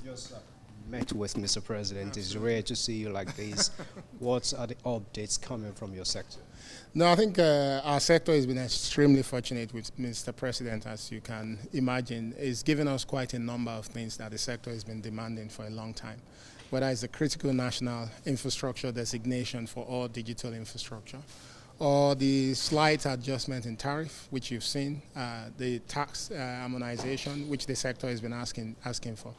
Just met with Mr. President. It's Absolutely. rare to see you like this. What are the updates coming from your sector? No, I think our sector has been extremely fortunate with Mr. President, as you can imagine. He's given us quite a number of things that the sector has been demanding for a long time, whether it's the critical national infrastructure designation for all digital infrastructure, or the slight adjustment in tariff, which you've seen, the tax harmonization, which the sector has been asking for.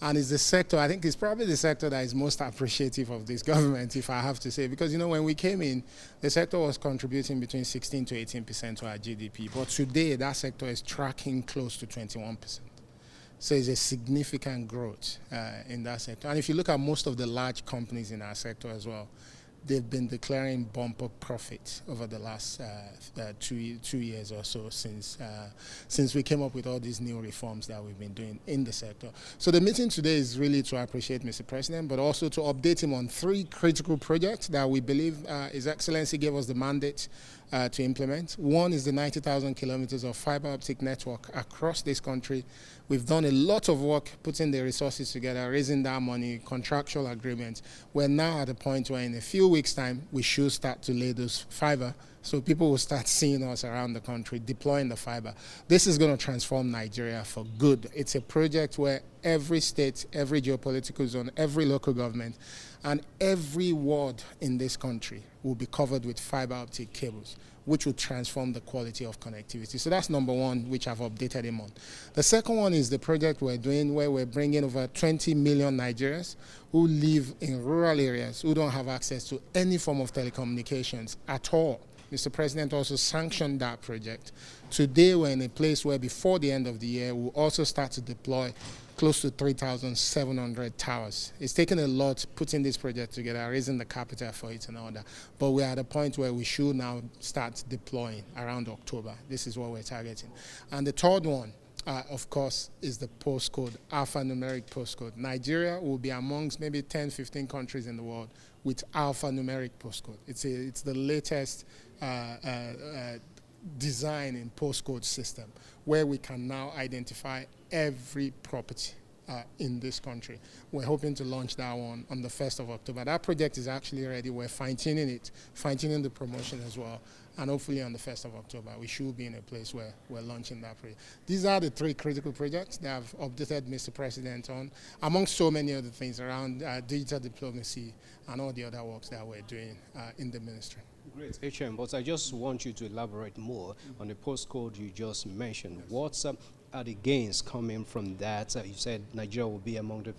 And it's the sector, I think it's probably the sector that is most appreciative of this government, if I have to say, because, when we came in, the sector was contributing between 16 to 18% to our GDP, but today that sector is tracking close to 21%. So it's a significant growth in that sector. And if you look at most of the large companies in our sector as well, they've been declaring bumper profit over the last 2 years or so since we came up with all these new reforms that we've been doing in the sector. So the meeting today is really to appreciate Mr. President, but also to update him on 3 critical projects that we believe His Excellency gave us the mandate to implement. One is the 90,000 kilometers of fiber optic network across this country. We've done a lot of work putting the resources together, raising that money, contractual agreements. We're now at a point where in a few weeks' time, we should start to lay those fiber so people will start seeing us around the country deploying the fiber. This is going to transform Nigeria for good. It's a project where every state, every geopolitical zone, every local government, and every ward in this country will be covered with fiber optic cables, which will transform the quality of connectivity. So that's number one, which I've updated him on. The second one is the project we're doing where we're bringing over 20 million Nigerians who live in rural areas, who don't have access to any form of telecommunications at all. Mr. President also sanctioned that project. Today, we're in a place where before the end of the year, we'll also start to deploy close to 3,700 towers. It's taken a lot putting this project together, raising the capital for it and all that. But we're at a point where we should now start deploying around October. This is what we're targeting. And the third one, of course, is the postcode, alphanumeric postcode. Nigeria will be amongst maybe 10, 15 countries in the world with alphanumeric postcode. It's the latest design in postcode system where we can now identify every property in this country. We're hoping to launch that one on the 1st of October. That project is actually ready. We're fine-tuning it, fine-tuning the promotion as well. And hopefully on the 1st of October, we should be in a place where we're launching that project. These are the 3 critical projects that I've updated Mr. President on, amongst so many other things around digital diplomacy and all the other works that we're doing in the ministry. Great, HM, but I just want you to elaborate more on the postcode you just mentioned. What's are the gains coming from that? You said Nigeria will be among the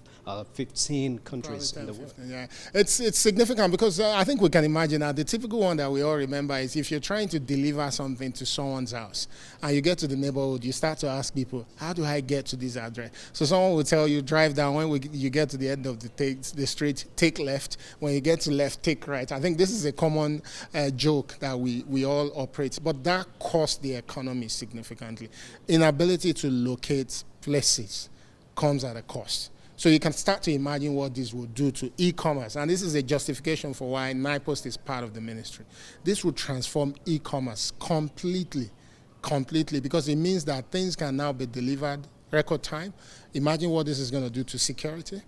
15 countries in the world. Yeah, it's significant because I think we can imagine that the typical one that we all remember is if you're trying to deliver something to someone's house and you get to the neighborhood, you start to ask people, how do I get to this address? So someone will tell you, drive down. When you get to the end of the street, take left. When you get to left, take right. I think this is a common joke that we all operate, but that costs the economy significantly. Inability to locate places comes at a cost. So you can start to imagine what this will do to e-commerce. And this is a justification for why NIPOST is part of the ministry. This will transform e-commerce completely, because it means that things can now be delivered record time. Imagine what this is going to do to security.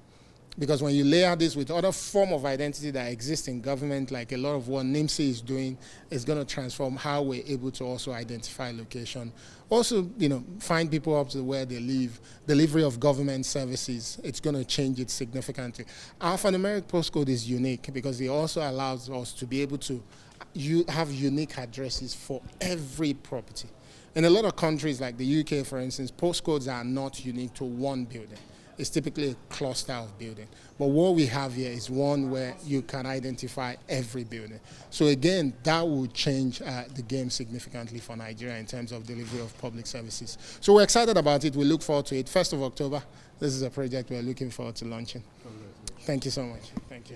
Because when you layer this with other form of identity that exists in government, like a lot of what NIMSI is doing, is going to transform how we're able to also identify location. Also, find people up to where they live, delivery of government services, it's going to change it significantly. Alphanumeric postcode is unique because it also allows us to be able to have unique addresses for every property. In a lot of countries like the UK, for instance, postcodes are not unique to one building. It's typically a cluster of building. But what we have here is one where you can identify every building. So again, that will change the game significantly for Nigeria in terms of delivery of public services. So we're excited about it. We look forward to it. 1st of October, this is a project we're looking forward to launching. Thank you so much. Thank you.